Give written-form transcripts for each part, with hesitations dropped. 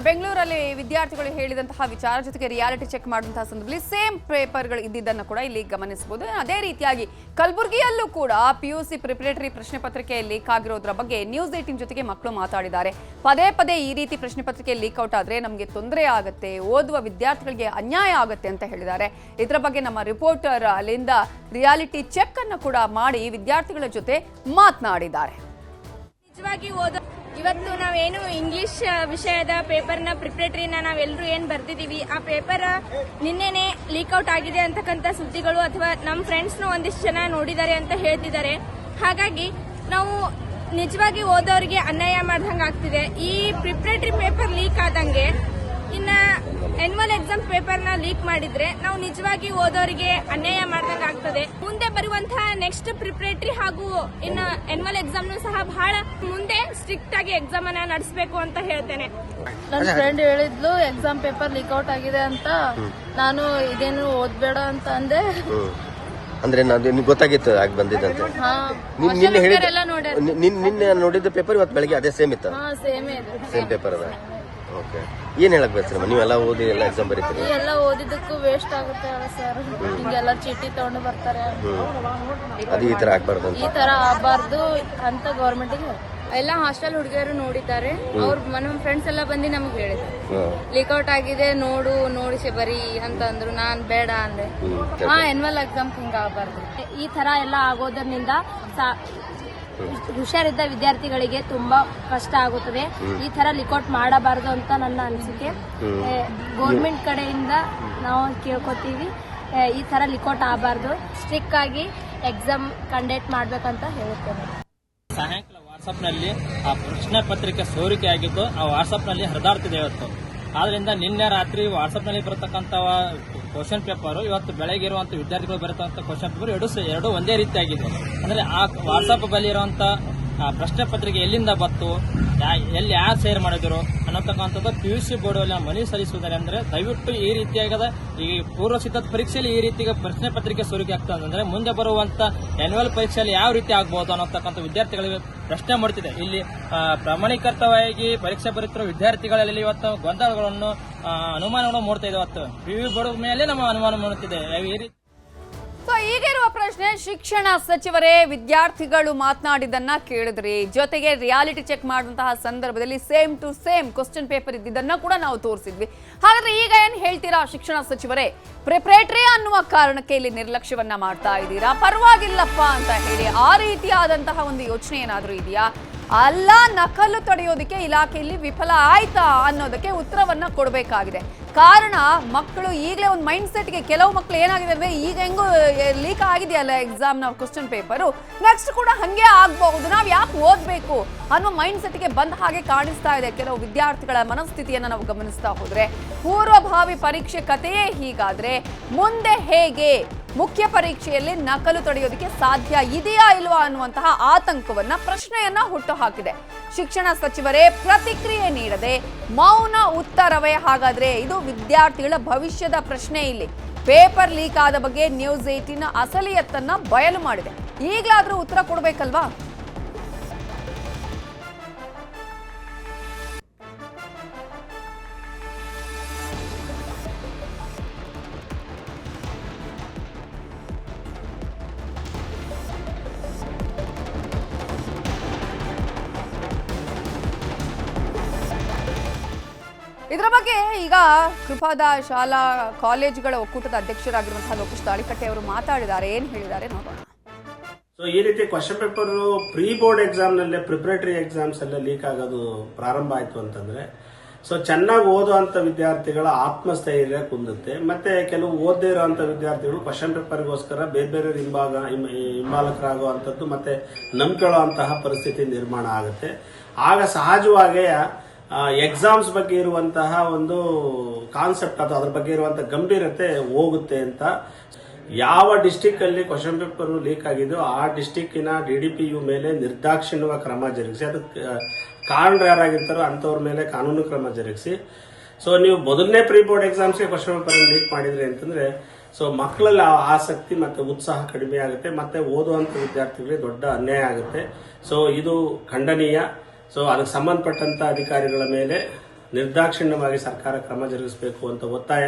ಬೆಂಗಳೂರಲ್ಲಿ ವಿದ್ಯಾರ್ಥಿಗಳು ಹೇಳಿದಂತಹ ವಿಚಾರ ಜೊತೆಗೆ ರಿಯಾಲಿಟಿ ಚೆಕ್ ಮಾಡುವಂತಹ ಸಂದರ್ಭದಲ್ಲಿ ಸೇಮ್ ಪೇಪರ್ಗಳು ಇದ್ದಿದ್ದನ್ನು ಕೂಡ ಇಲ್ಲಿ ಗಮನಿಸಬಹುದು. ಅದೇ ರೀತಿಯಾಗಿ ಕಲಬುರಗಿಯಲ್ಲೂ ಕೂಡ ಪಿಯುಸಿ ಪ್ರಿಪರೇಟರಿ ಪ್ರಶ್ನೆ ಪತ್ರಿಕೆ ಲೀಕ್ ಆಗಿರೋದ್ರ ಬಗ್ಗೆ ನ್ಯೂಸ್ 18 ಜೊತೆಗೆ ಮಕ್ಕಳು ಮಾತಾಡಿದ್ದಾರೆ. ಪದೇ ಪದೇ ಈ ರೀತಿ ಪ್ರಶ್ನೆ ಪತ್ರಿಕೆ ಲೀಕ್ ಔಟ್ ಆದ್ರೆ ನಮಗೆ ತೊಂದರೆ ಆಗುತ್ತೆ, ಓದುವ ವಿದ್ಯಾರ್ಥಿಗಳಿಗೆ ಅನ್ಯಾಯ ಆಗುತ್ತೆ ಅಂತ ಹೇಳಿದ್ದಾರೆ. ಇದರ ಬಗ್ಗೆ ನಮ್ಮ ರಿಪೋರ್ಟರ್ ಅಲ್ಲಿಂದ ರಿಯಾಲಿಟಿ ಚೆಕ್ ಅನ್ನು ಕೂಡ ಮಾಡಿ ವಿದ್ಯಾರ್ಥಿಗಳ ಜೊತೆ ಮಾತನಾಡಿದ್ದಾರೆ. ನಿಜವಾಗಿ ಇವತ್ತು ನಾವೇನು ಇಂಗ್ಲಿಷ್ ವಿಷಯದ ಪೇಪರ್ನ ಪ್ರಿಪರೇಟರಿನ ನಾವೆಲ್ಲರೂ ಏನು ಬರ್ದಿದ್ದೀವಿ, ಆ ಪೇಪರ್ ನಿನ್ನೆನೆ ಲೀಕ್ಔಟ್ ಆಗಿದೆ ಅಂತಕ್ಕಂಥ ಸುದ್ದಿಗಳು ಅಥವಾ ನಮ್ಮ ಫ್ರೆಂಡ್ಸ್ನ ಒಂದಿಷ್ಟು ಜನ ನೋಡಿದ್ದಾರೆ ಅಂತ ಹೇಳ್ತಿದ್ದಾರೆ. ಹಾಗಾಗಿ ನಾವು ನಿಜವಾಗಿ ಓದೋರಿಗೆ ಅನ್ಯಾಯ ಮಾಡ್ದಂಗೆ ಆಗ್ತಿದೆ. ಈ ಪ್ರಿಪರೇಟರಿ ಪೇಪರ್ ಲೀಕ್ ಆದಂಗೆ ಇನ್ನ ಆನ್ಯುವಲ್ ಎಕ್ಸಾಮ್ ಪೇಪರ್ನ ಲೀಕ್ ಮಾಡಿದ್ರೆ ನಾವು ನಿಜವಾಗಿ ಓದೋರಿಗೆ ಅನ್ಯಾಯ ಮಾಡ್ದಂಗೆ ಆಗ್ತದೆ. ಮುಂದೆ ಬರುವಂತಹ ನೆಕ್ಸ್ಟ್ ಪ್ರಿಪರೇಟರಿ ಹಾಗೂ ಇನ್ನು ಆನ್ಯುವಲ್ ಎಕ್ಸಾಮ್ ಸಹ ಬಹಳ ಮುಂದೆ ಸ್ಟ್ರಿಕ್ಟ್ ಆಗಿ ಎಕ್ಸಾಮ್ ಅನ್ನ ನಡೆಸಬೇಕು ಅಂತ ಹೇಳ್ತೇನೆ. ನನ್ನ ಫ್ರೆಂಡ್ ಹೇಳಿದ್ಲು ಎಕ್ಸಾಮ್ ಪೇಪರ್ ಲೀಕ್ ಔಟ್ ಆಗಿದೆ ಅಂತ. ನಾನು ಇದೇನು ಓದ್ಬೇಡ ಅಂತ ಅಂದೆ. ಅಂದ್ರೆ ನಿಮ್ಗೆ ಗೊತ್ತಾಗಿತ್ತು ಆಗ ಬಂದಿದ್ದಂತೆ. ನಿನ್ನೆ ನೋಡಿದ ಪೇಪರ್ ಇವತ್ತು ಬೆಳಗ್ಗೆ ಅದೇ ಸೇಮ್ ಇತ್ತು. ಸೇಮ್ ಪೇಪರ್ ಅದ. ಓಕೆ, ಏನ್ ಹೇಳಕ್ ಬಯಸ್ತೀರಮ್ಮ? ನೀವೆಲ್ಲ ಓದಿ ಎಲ್ಲ ಎಕ್ಸಾಮ್ ಬರೀತೀರಿ? ಎಲ್ಲ ಓದಿದ್ದಕ್ಕೂ ವೇಸ್ಟ್ ಆಗುತ್ತೆ ಸರ್. ಹಿಂಗೆಲ್ಲ ಚೀಟಿ ತಗೊಂಡು ಬರ್ತಾರೆ. ಅದು ಈ ತರ ಆಗ್ಬಾರ್ದು, ಈ ತರ ಆಗ್ಬಾರ್ದು ಅಂತ ಗವರ್ಮೆಂಟಿಗೆ ಎಲ್ಲ ಹಾಸ್ಟೆಲ್ ಹುಡುಗಿಯರು ನೋಡಿದ್ದಾರೆ. ಅವ್ರ ನಮ್ಮ ಫ್ರೆಂಡ್ಸ್ ಎಲ್ಲ ಬಂದು ನಮ್ಗೆ ಹೇಳಿದ್ರು ಲೀಕ್ಔಟ್ ಆಗಿದೆ, ನೋಡಿಸಿ ಬರೀ ಅಂತ ಅಂದ್ರು. ನಾನ್ ಬೇಡ ಅಂದೆ. ಆನ್ಯುವಲ್ ಎಕ್ಸಾಮ್ ಹಿಂಗ ಆಗಬಾರ್ದು. ಈ ತರ ಎಲ್ಲ ಆಗೋದ್ರಿಂದ ಹುಷಾರಿದ್ದ ವಿದ್ಯಾರ್ಥಿಗಳಿಗೆ ತುಂಬಾ ಕಷ್ಟ ಆಗುತ್ತದೆ. ಈ ತರ ಲಿಕೌಟ್ ಮಾಡಬಾರದು ಅಂತ ನನ್ನ ಅನಿಸಿಕೆ. ಗೌರ್ಮೆಂಟ್ ಕಡೆಯಿಂದ ನಾವು ಕೇಳ್ಕೊತೀವಿ, ಈ ತರ ಲಿಕೌಟ್ ಆಗಬಾರ್ದು, ಸ್ಟ್ರಿಕ್ ಆಗಿ ಎಕ್ಸಾಮ್ ಕಂಡಕ್ಟ್ ಮಾಡ್ಬೇಕಂತ ಹೇಳುತ್ತೇನೆ. ಸಾಯಂಕಾಲ ವಾಟ್ಸ್ಆಪ್ ನಲ್ಲಿ ಆ ಪ್ರಶ್ನೆ ಪತ್ರಿಕೆ ಸೋರಿಕೆ ಆಗಿದ್ದು ಆ ವಾಟ್ಸ್ಆಪ್ ನಲ್ಲಿ ಹರಿದಾಡ್ತಿದೆ ಇವತ್ತು. ಆದ್ರಿಂದ ನಿನ್ನೆ ರಾತ್ರಿ ವಾಟ್ಸ್ಆಪ್ ನಲ್ಲಿ ಬರತಕ್ಕಂತ ಕ್ವಶನ್ ಪೇಪರ್ ಇವತ್ತು ಬೆಳಗ್ಗೆ ಇರುವಂತ ವಿದ್ಯಾರ್ಥಿಗಳು ಬರತಕ್ಕಂಥ ಕ್ವಶನ್ ಪೇಪರ್ ಎರಡು ಒಂದೇ ರೀತಿ ಆಗಿದೆ. ಅಂದ್ರೆ ಆ ವಾಟ್ಸ್ಆಪ್ ಬಳಿ ಇರುವಂತ ಪ್ರಶ್ನೆ ಪತ್ರಿಕೆ ಎಲ್ಲಿಂದ ಬತ್ತು, ಎಲ್ಲಿ ಯಾರು ಶೇರ್ ಮಾಡಿದ್ರು ಅನ್ನತಕ್ಕಂಥದ್ದು PUC ಬೋರ್ಡ್ ಅಲ್ಲಿ ಮನವಿ ಸಲ್ಲಿಸುವುದಾರೆ. ಅಂದ್ರೆ ದಯವಿಟ್ಟು ಈ ರೀತಿಯಾಗದ ಈ ಪೂರ್ವ ಸಿದ್ಧತಾ ಪರೀಕ್ಷೆಯಲ್ಲಿ ಈ ರೀತಿಯ ಪ್ರಶ್ನೆ ಪತ್ರಿಕೆ ಸೋರಿಕೆ ಆಗ್ತದೆ ಅಂದ್ರೆ ಮುಂದೆ ಬರುವಂತ ಆನ್ಯುವಲ್ ಪರೀಕ್ಷೆಯಲ್ಲಿ ಯಾವ ರೀತಿ ಆಗ್ಬಹುದು ಅನ್ನತಕ್ಕಂಥ ವಿದ್ಯಾರ್ಥಿಗಳಿಗೆ ಪ್ರಶ್ನೆ ಮಾಡುತ್ತಿದೆ. ಇಲ್ಲಿ ಪ್ರಾಮಾಣಿಕವಾಗಿ ಪರೀಕ್ಷೆ ಬರೀತಿರೋ ವಿದ್ಯಾರ್ಥಿಗಳಲ್ಲಿ ಇವತ್ತು ಗೊಂದಲಗಳನ್ನು ಅನುಮಾನಗಳನ್ನು ಮೂಡ್ತಾ ಇದೆ. ಇವತ್ತು PU ಬೋರ್ಡ್ ಮೇಲೆ ನಮ್ಮ ಅನುಮಾನ ಮೂಡುತ್ತಿದೆ. ಈ ರೀತಿ ಈಗಿರುವ ಪ್ರಶ್ನೆ, ಶಿಕ್ಷಣ ಸಚಿವರೇ ವಿದ್ಯಾರ್ಥಿಗಳು ಮಾತನಾಡಿದ್ದನ್ನ ಕೇಳಿದ್ರಿ, ಜೊತೆಗೆ ರಿಯಾಲಿಟಿ ಚೆಕ್ ಮಾಡುವಂತಹ ಸಂದರ್ಭದಲ್ಲಿ same to same question paper ಇದ್ದಿದ್ದನ್ನ ಕೂಡ ನಾವು ತೋರಿಸಿದ್ವಿ. ಹಾಗಾದ್ರೆ ಈಗ ಏನ್ ಹೇಳ್ತೀರಾ ಶಿಕ್ಷಣ ಸಚಿವರೇ? ಪ್ರಿಪರೇಟರಿ ಅನ್ನುವ ಕಾರಣಕ್ಕೆ ಇಲ್ಲಿ ನಿರ್ಲಕ್ಷ್ಯವನ್ನ ಮಾಡ್ತಾ ಇದ್ದೀರಾ, ಪರವಾಗಿಲ್ಲಪ್ಪ ಅಂತ ಹೇಳಿ ಆ ರೀತಿಯಾದಂತಹ ಒಂದು ಯೋಚನೆ ಏನಾದ್ರೂ ಇದೆಯಾ? ಅಲ್ಲ, ನಕಲು ತಡೆಯೋದಕ್ಕೆ ಇಲಾಖೆಯಲ್ಲಿ ವಿಫಲ ಆಯ್ತಾ ಅನ್ನೋದಕ್ಕೆ ಉತ್ತರವನ್ನ ಕೊಡಬೇಕಾಗಿದೆ. ಕಾರಣ ಮಕ್ಕಳು ಈಗಲೇ ಒಂದು ಮೈಂಡ್ ಸೆಟ್ಗೆ, ಕೆಲವು ಮಕ್ಕಳು ಏನಾಗಿದೆ ಅಂದ್ರೆ ಈಗ ಹೆಂಗು ಲೀಕ್ ಆಗಿದೆಯಲ್ಲ ಎಕ್ಸಾಮ್ ನ ಕ್ವಶನ್ ಪೇಪರು, ನೆಕ್ಸ್ಟ್ ಕೂಡ ಹಂಗೆ ಆಗ್ಬಹುದು, ನಾವ್ ಯಾಕೆ ಓದ್ಬೇಕು ಅನ್ನೋ ಮೈಂಡ್ ಸೆಟ್ಗೆ ಬಂದ ಹಾಗೆ ಕಾಣಿಸ್ತಾ ಇದೆ ಕೆಲವು ವಿದ್ಯಾರ್ಥಿಗಳ ಮನಸ್ಥಿತಿಯನ್ನ ನಾವು ಗಮನಿಸ್ತಾ ಹೋದ್ರೆ. ಪೂರ್ವಭಾವಿ ಪರೀಕ್ಷೆ ಕಥೆಯೇ ಹೀಗಾದ್ರೆ ಮುಂದೆ ಹೇಗೆ ಮುಖ್ಯ ಪರೀಕ್ಷೆಯಲ್ಲಿ ನಕಲು ತಡೆಯೋದಕ್ಕೆ ಸಾಧ್ಯ ಇದೆಯಾ ಇಲ್ವಾ ಅನ್ನುವಂತಹ ಆತಂಕವನ್ನ, ಪ್ರಶ್ನೆಯನ್ನ ಹುಟ್ಟು ಹಾಕಿದೆ. ಶಿಕ್ಷಣ ಸಚಿವರೇ ಪ್ರತಿಕ್ರಿಯೆ ನೀಡದೆ ಮೌನ ಉತ್ತರವೇ ಹಾಗಾದ್ರೆ? ಇದು ವಿದ್ಯಾರ್ಥಿಗಳ ಭವಿಷ್ಯದ ಪ್ರಶ್ನೆ. ಇಲ್ಲಿ ಪೇಪರ್ ಲೀಕ್ ಆದ ಬಗ್ಗೆ ನ್ಯೂಸ್ 18 ಅಸಲಿಯತ್ತನ್ನ ಬಯಲು ಮಾಡಿದೆ. ಈಗಲಾದ್ರೂ ಉತ್ತರ ಕೊಡ್ಬೇಕಲ್ವಾ? ಇದರ ಬಗ್ಗೆ ಈಗ ಕೃಪಾದ ಶಾಲಾ ಕಾಲೇಜುಗಳ ಒಕ್ಕೂಟದ ಅಧ್ಯಕ್ಷರಾಗಿರುವಂತಹ ಲೋಕೇಶ್ ತಾಳಿಕಟ್ಟೆ ಅವರು ಮಾತಾಡಿದ್ದಾರೆ. ಏನ್ ಹೇಳಿದ್ದಾರೆ ನೋಡೋಣ. ಸೊ ಈ ರೀತಿ question paper pre board exam ನಲ್ಲೇ ಪ್ರಿಪರೇಟರಿ ಎಕ್ಸಾಮ್ಸ್ ಎಲ್ಲ ಲೀಕ್ ಆಗೋದು ಪ್ರಾರಂಭ ಆಯ್ತು ಅಂತಂದ್ರೆ, ಸೊ ಚೆನ್ನಾಗಿ ಓದುವಂತ ವಿದ್ಯಾರ್ಥಿಗಳ ಆತ್ಮಸ್ಥೈರ್ಯ ಕುಂದುತ್ತೆ. ಮತ್ತೆ ಕೆಲವು ಓದದೇ ಇರುವಂತ ವಿದ್ಯಾರ್ಥಿಗಳು ಕ್ವಶನ್ ಪೇಪರ್ಗೋಸ್ಕರ ಬೇರೆ ಬೇರೆ ಹಿಂಬಾಲಕರಾಗುವಂಥದ್ದು ಮತ್ತೆ ನಂಬಿಕೊಳ್ಳುವಂತಹ ಪರಿಸ್ಥಿತಿ ನಿರ್ಮಾಣ ಆಗುತ್ತೆ. ಆಗ ಸಹಜವಾಗಿ ಎಕ್ಸಾಮ್ಸ್ ಬಗ್ಗೆ ಇರುವಂತಹ ಒಂದು ಕಾನ್ಸೆಪ್ಟ್ ಅಥವಾ ಅದ್ರ ಬಗ್ಗೆ ಇರುವಂತಹ ಗಂಭೀರತೆ ಹೋಗುತ್ತೆ ಅಂತ. ಯಾವ ಡಿಸ್ಟಿಕ್ ಅಲ್ಲಿ ಕ್ವಶನ್ ಪೇಪರ್ ಲೀಕ್ ಆಗಿದೆಯೋ ಆ ಡಿಸ್ಟಿಕ್ಕಿನ DDPU ಮೇಲೆ ನಿರ್ದಾಕ್ಷಿಣ್ಯ ಕ್ರಮ ಜರುಗಿಸಿ, ಅದಕ್ಕೆ ಕಾರಣರು ಯಾರಾಗಿರ್ತಾರೋ ಅಂತವ್ರ ಮೇಲೆ ಕಾನೂನು ಕ್ರಮ ಜರುಗಿಸಿ. ಸೊ ನೀವು ಮೊದಲನೇ ಪ್ರೀ ಬೋರ್ಡ್ ಎಕ್ಸಾಮ್ಸ್ಗೆ ಕ್ವಶನ್ ಪೇಪರ್ ಲೀಕ್ ಮಾಡಿದ್ರಿ ಅಂತಂದ್ರೆ ಸೊ ಮಕ್ಕಳಲ್ಲಿ ಆಸಕ್ತಿ ಮತ್ತೆ ಉತ್ಸಾಹ ಕಡಿಮೆ ಆಗುತ್ತೆ, ಮತ್ತೆ ಓದುವಂತ ವಿದ್ಯಾರ್ಥಿಗಳಿಗೆ ದೊಡ್ಡ ಅನ್ಯಾಯ ಆಗುತ್ತೆ. ಸೊ ಇದು ಖಂಡನೀಯ. ಸೊ ಅದಕ್ಕೆ ಸಂಬಂಧಪಟ್ಟಂತ ಅಧಿಕಾರಿಗಳ ಮೇಲೆ ನಿರ್ದಾಕ್ಷಿಣ್ಯವಾಗಿ ಸರ್ಕಾರ ಕ್ರಮ ಜರುಗಿಸಬೇಕು ಅಂತ ಒತ್ತಾಯ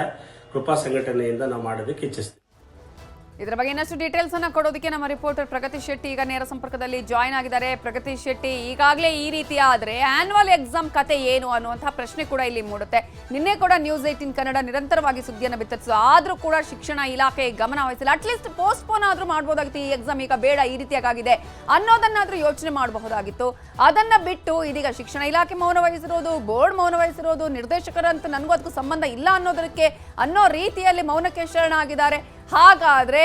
ಕೃಪಾ ಸಂಘಟನೆಯಿಂದ ನಾವು ಮಾಡೋದಕ್ಕೆ ಇಚ್ಛಿಸ್ತೀವಿ. ಇದರ ಬಗ್ಗೆ ಇನ್ನಷ್ಟು ಡೀಟೇಲ್ಸ್ ಅನ್ನ ಕೊಡೋದಕ್ಕೆ ನಮ್ಮ ರಿಪೋರ್ಟರ್ ಪ್ರಗತಿ ಶೆಟ್ಟಿ ಈಗ ನೇರ ಸಂಪರ್ಕದಲ್ಲಿ ಜಾಯ್ನ್ ಆಗಿದ್ದಾರೆ. ಪ್ರಗತಿ ಶೆಟ್ಟಿ, ಈಗಾಗಲೇ ಈ ರೀತಿ ಆದ್ರೆ ಆನ್ಯುವಲ್ ಎಕ್ಸಾಮ್ ಕತೆ ಏನು ಅನ್ನುವಂತಹ ಪ್ರಶ್ನೆ ಕೂಡ ಇಲ್ಲಿ ಮೂಡುತ್ತೆ. ನಿನ್ನೆ ಕೂಡ ನ್ಯೂಸ್ 18 ಕನ್ನಡ ನಿರಂತರವಾಗಿ ಸುದ್ದಿಯನ್ನು ಬಿತ್ತರಿಸಿತು, ಆದ್ರೂ ಕೂಡ ಶಿಕ್ಷಣ ಇಲಾಖೆ ಗಮನ ವಹಿಸಿಲ್ಲ. ಅಟ್ಲೀಸ್ಟ್ ಪೋಸ್ಟ್ಪೋನ್ ಆದ್ರೂ ಮಾಡಬಹುದಾಗಿತ್ತು, ಈ ಎಕ್ಸಾಮ್ ಈಗ ಬೇಡ, ಈ ರೀತಿಯಾಗಿದೆ ಅನ್ನೋದನ್ನಾದ್ರೂ ಯೋಚನೆ ಮಾಡಬಹುದಾಗಿತ್ತು. ಅದನ್ನ ಬಿಟ್ಟು ಇದೀಗ ಶಿಕ್ಷಣ ಇಲಾಖೆ ಮೌನ ವಹಿಸಿರೋದು, ಬೋರ್ಡ್ ಮೌನ ವಹಿಸಿರೋದು, ನಿರ್ದೇಶಕರಂತೂ ನನಗೂ ಅದಕ್ಕೂ ಸಂಬಂಧ ಇಲ್ಲ ಅನ್ನೋ ರೀತಿಯಲ್ಲಿ ಮೌನಕ್ಕೆ ಶರಣಾಗಿದ್ದಾರೆ. ಹಾಗಾದ್ರೆ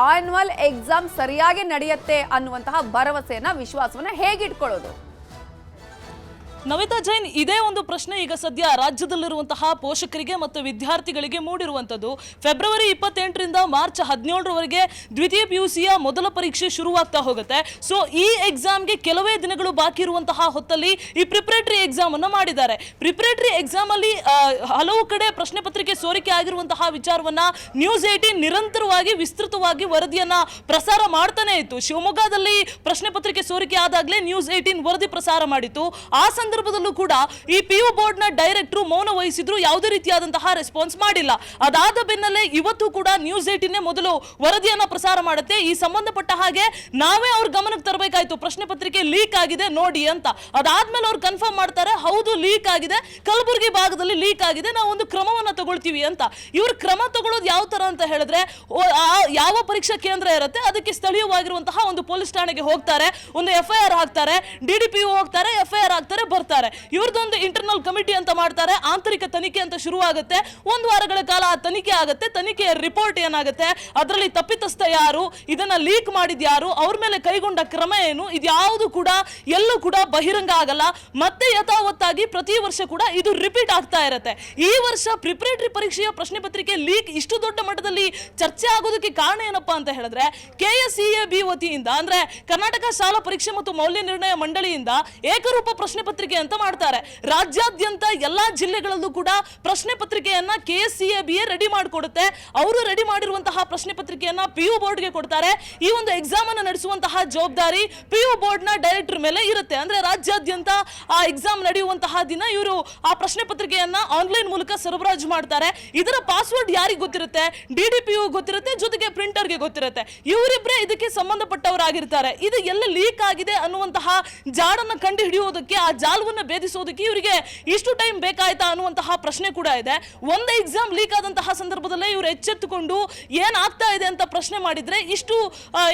ಆನ್ಯುವಲ್ ಎಕ್ಸಾಮ್ ಸರಿಯಾಗಿ ನಡೆಯುತ್ತೆ ಅನ್ನುವಂತಹ ಭರವಸೆಯನ್ನ, ವಿಶ್ವಾಸವನ್ನ ಹೇಗಿಟ್ಕೊಳ್ಳೋದು? ನವಿತಾ ಜೈನ್, ಇದೇ ಒಂದು ಪ್ರಶ್ನೆ ಈಗ ಸದ್ಯ ರಾಜ್ಯದಲ್ಲಿರುವಂತಹ ಪೋಷಕರಿಗೆ ಮತ್ತು ವಿದ್ಯಾರ್ಥಿಗಳಿಗೆ ಮೂಡಿರುವಂಥದ್ದು. ಫೆಬ್ರವರಿ 28ರಿಂದ ಮಾರ್ಚ್ 17ರವರೆಗೆ ದ್ವಿತೀಯ PUCಯ ಮೊದಲ ಪರೀಕ್ಷೆ ಶುರುವಾಗ್ತಾ ಹೋಗುತ್ತೆ. ಸೊ ಈ ಎಕ್ಸಾಮ್ಗೆ ಕೆಲವೇ ದಿನಗಳು ಬಾಕಿ ಇರುವಂತಹ ಹೊತ್ತಲ್ಲಿ ಈ ಪ್ರಿಪರೇಟರಿ ಎಕ್ಸಾಮ್ ಅನ್ನು ಮಾಡಿದ್ದಾರೆ. ಪ್ರಿಪರೇಟರಿ ಎಕ್ಸಾಮ್ ಅಲ್ಲಿ ಹಲವು ಕಡೆ ಪ್ರಶ್ನೆ ಪತ್ರಿಕೆ ಸೋರಿಕೆ ಆಗಿರುವಂತಹ ವಿಚಾರವನ್ನ ನ್ಯೂಸ್ 18 ನಿರಂತರವಾಗಿ ವಿಸ್ತೃತವಾಗಿ ವರದಿಯನ್ನ ಪ್ರಸಾರ ಮಾಡ್ತಾನೆ ಇತ್ತು. ಶಿವಮೊಗ್ಗದಲ್ಲಿ ಪ್ರಶ್ನೆ ಪತ್ರಿಕೆ ಸೋರಿಕೆ ಆದಾಗಲೇ ನ್ಯೂಸ್ 18 ವರದಿ ಪ್ರಸಾರ ಮಾಡಿತ್ತು. ಆ ಸಂದರ್ಭದಲ್ಲೂ ಕೂಡ ಈ PU ಬೋರ್ಡ್ ನ ಡೈರೆಕ್ಟರ್ ಮೌನ ವಹಿಸಿದ್ರು, ಯಾವುದೇ ರೀತಿಯಾದಂತಹ ರೆಸ್ಪಾನ್ಸ್ ಮಾಡಿಲ್ಲ. ಅದಾದ ಬೆನ್ನಲ್ಲೇ ಇವತ್ತು ಕೂಡ ನ್ಯೂಸ್ 18 ಮೊದಲು ವರದಿಯನ್ನ ಪ್ರಸಾರ ಮಾಡುತ್ತೆ. ಈ ಸಂಬಂಧಪಟ್ಟ ಹಾಗೆ ನಾವೇ ಅವ್ರ ಗಮನಕ್ಕೆ ತರಬೇಕಾಯ್ತು, ಪ್ರಶ್ನೆ ಪತ್ರಿಕೆ ಲೀಕ್ ಆಗಿದೆ ನೋಡಿ ಅಂತ. ಅದಾದ್ಮೇಲೆ ಅವ್ರು ಕನ್ಫರ್ಮ್ ಮಾಡ್ತಾರೆ, ಹೌದು ಲೀಕ್ ಆಗಿದೆ, ಕಲಬುರಗಿ ಭಾಗದಲ್ಲಿ ಲೀಕ್ ಆಗಿದೆ, ನಾವು ಒಂದು ಕ್ರಮವನ್ನ ತಗೊಳ್ತೀವಿ ಅಂತ. ಇವ್ರು ಕ್ರಮ ತಗೊಳ್ಳೋದು ಯಾವ ತರ ಅಂತ ಹೇಳಿದ್ರೆ, ಯಾವ ಪರೀಕ್ಷಾ ಕೇಂದ್ರ ಇರುತ್ತೆ ಅದಕ್ಕೆ ಸ್ಥಳೀಯವಾಗಿರುವಂತಹ ಒಂದು ಪೊಲೀಸ್ ಠಾಣೆಗೆ ಹೋಗ್ತಾರೆ, ಒಂದು FIR ಹಾಕ್ತಾರೆ, DDPO ಹೋಗ್ತಾರೆ, FIR ಹಾಕ್ತಾರೆ, ಬರ್ತಾರೆ. ಇವ್ರದೊಂದು ಇಂಟರ್ನಲ್ ಕಮಿಟಿ ಅಂತ ಮಾಡ್ತಾರೆ, ಆಂತರಿಕ ತನಿಖೆ ಅಂತ ಶುರುವಾಗುತ್ತೆ. 1 ವಾರಗಳ ಕಾಲ ಆ ತನಿಖೆ ಆಗುತ್ತೆ. ತನಿಖೆಯ ರಿಪೋರ್ಟ್ ಏನಾಗುತ್ತೆ, ಅದರಲ್ಲಿ ತಪ್ಪಿತಸ್ಥ ಯಾರು, ಇದನ್ನ ಲೀಕ್ ಮಾಡಿದ್ಯಾರು, ಅವ್ರ ಮೇಲೆ ಕೈಗೊಂಡ ಕ್ರಮ ಏನು, ಇದ್ಯಾವುದು ಕೂಡ ಎಲ್ಲೂ ಕೂಡ ಬಹಿರಂಗ ಆಗಲ್ಲ. ಮತ್ತೆ ಯಥಾವತ್ತಾಗಿ ಪ್ರತಿ ವರ್ಷ ಕೂಡ ಇದು ರಿಪೀಟ್ ಆಗ್ತಾ ಇರುತ್ತೆ. ಈ ವರ್ಷ ಪ್ರಿಪರೇಟರಿ ಪರೀಕ್ಷೆಯ ಪ್ರಶ್ನೆ ಪತ್ರಿಕೆ ಲೀಕ್ ಇಷ್ಟು ದೊಡ್ಡ ಮಟ್ಟದಲ್ಲಿ ಚರ್ಚೆ ಆಗೋದಕ್ಕೆ ಕಾರಣ ಏನಪ್ಪಾ ಅಂತ ಹೇಳಿದ್ರೆ, KSEAB ವತಿಯಿಂದ ಅಂದ್ರೆ ಕರ್ನಾಟಕ ಶಾಲಾ ಪರೀಕ್ಷೆ ಮತ್ತು ಮೌಲ್ಯ ನಿರ್ಣಯ ಮಂಡಳಿಯಿಂದ ಏಕರೂಪ ಪ್ರಶ್ನೆ ಪತ್ರಿಕೆ ಅಂತ ಮಾಡ್ತಾರೆ. ರಾಜ್ಯಾದ್ಯಂತ ಎಲ್ಲಾ ಜಿಲ್ಲೆಗಳಲ್ಲೂ ಕೂಡ ಪ್ರಶ್ನೆ ಪತ್ರಿಕೆಯನ್ನ KSEAB ರೆಡಿ ಮಾಡಿಕೊಡುತ್ತೆ. ಅವರು ರೆಡಿ ಮಾಡಿರುವಂತಹ ಪ್ರಶ್ನೆ ಪತ್ರಿಕೆಯನ್ನ PU ಬೋರ್ಡ್ಗೆ ಕೊಡ್ತಾರೆ. ಈ ಒಂದು ಎಕ್ಸಾಮ್ ಅನ್ನು ನಡೆಸುವಂತಹ ಜವಾಬ್ದಾರಿ PU ಬೋರ್ಡ್ ನ ಡೈರೆಕ್ಟರ್ ಮೇಲೆ ಇರುತ್ತೆ. ಅಂದ್ರೆ ರಾಜ್ಯಾದ್ಯಂತ ಆ ಎಕ್ಸಾಮ್ ನಡೆಯುವಂತಹ ದಿನ ಇವರು ಆ ಪ್ರಶ್ನೆ ಪತ್ರಿಕೆಯನ್ನ ಆನ್ಲೈನ್ ಮೂಲಕ ಸರಬರಾಜು ಮಾಡ್ತಾರೆ. ಇದರ ಪಾಸ್ವರ್ಡ್ ಯಾರಿಗೆ ಗೊತ್ತಿರುತ್ತೆ, DDPO ಗೊತ್ತಿರುತ್ತೆ, ಜೊತೆಗೆ ಪ್ರಿಂಟರ್ಗೆ ಗೊತ್ತಿರುತ್ತೆ. ಇವರಿಬ್ಬರೇ ಇದಕ್ಕೆ ಸಂಬಂಧಪಟ್ಟವರಾಗಿರ್ತಾರೆ. ಇದು ಎಲ್ಲ ಲೀಕ್ ಆಗಿದೆ ಅನ್ನುವಂತಹ ಜಾಡನ್ನ ಕಂಡು ಹಿಡಿಯೋದಕ್ಕೆ, ಆ ಜಾಲವನ್ನ ಭೇದಿಸೋದಕ್ಕೆ ಇವರಿಗೆ ಇಷ್ಟು ಟೈಮ್ ಬೇಕಾಯ್ತಾ ಅನ್ನುವಂತಹ ಪ್ರಶ್ನೆ ಕೂಡ ಇದೆ. ಒಂದು ಎಕ್ಸಾಮ್ ಲೀಕ್ ಆದಂತಹ ಸಂದರ್ಭದಲ್ಲೇ ಇವರು ಎಚ್ಚೆತ್ತುಕೊಂಡು ಏನಾಗ್ತಾ ಇದೆ ಅಂತ ಪ್ರಶ್ನೆ ಮಾಡಿದ್ರೆ ಇಷ್ಟು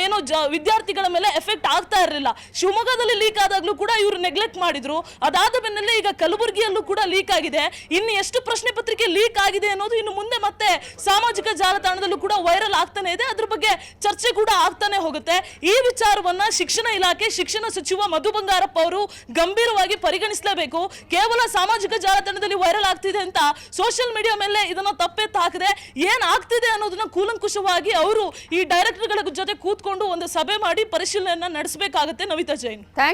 ಏನೋ ವಿದ್ಯಾರ್ಥಿಗಳ ಮೇಲೆ ಎಫೆಕ್ಟ್ ಆಗ್ತಾ ಇರಲಿಲ್ಲ. ಶಿವಮೊಗ್ಗದಲ್ಲಿ ಲೀಕ್ ಆದಾಗ್ಲೂ ಕೂಡ ಇವರು ನೆಗ್ಲೆಕ್ಟ್ ಮಾಡಿದ್ರು. ಅದಾದ ಬೆನ್ನಲ್ಲೇ ಈಗ ಕಲಬುರಗಿಯಲ್ಲೂ ಕೂಡ ಲೀಕ್ ಆಗಿದೆ. ಇನ್ನು ಎಷ್ಟು ಪ್ರಶ್ನೆ ಪತ್ರಿಕೆ ಲೀಕ್ ಆಗಿದೆ ಅನ್ನೋದು ಇನ್ನು ಮುಂದೆ ಮತ್ತೆ ಸಾಮಾಜಿಕ ಜಾಲತಾಣದಲ್ಲೂ ಕೂಡ ವೈರಲ್ ಆಗ್ತಾನೆ ಇದೆ. ಅದ್ರ ಬಗ್ಗೆ ಚರ್ಚೆ ಕೂಡ ಆಗ್ತಾನೆ ಹೋಗುತ್ತೆ. ಈ ವಿಚಾರವನ್ನ ಶಿಕ್ಷಣ ಇಲಾಖೆ, ಶಿಕ್ಷಣ ಸಚಿವ ಮಧು ಬಂಗಾರಪ್ಪ ಅವರು ಗಂಭೀರವಾಗಿ ಪರಿಗಣಿಸಲೇಬೇಕು. ಕೇವಲ ಸಾಮಾಜಿಕ ಜಾಲತಾಣದಲ್ಲಿ ವೈರಲ್ ಆಗ್ತಿದೆ ಅಂತ ಸೋಷಿಯಲ್ ಮೀಡಿಯಾ ಮೇಲೆ ಇದನ್ನ ತಪ್ಪೆತ್ತು ಹಾಕದೆ ಏನ್ ಆಗ್ತಿದೆ ಅನ್ನೋದನ್ನ ಕೂಲಂಕುಷವಾಗಿ ಅವರು ಈ ಡೈರೆಕ್ಟರ್ಗಳ ಜೊತೆ ಕೂತ್ಕೊಂಡು ಒಂದು ಸಭೆ ಮಾಡಿ ಪರಿಶೀಲನೆಯನ್ನ ನಡೆಸಬೇಕಾಗುತ್ತೆ. ನವಿತಾ ಜೈನ್.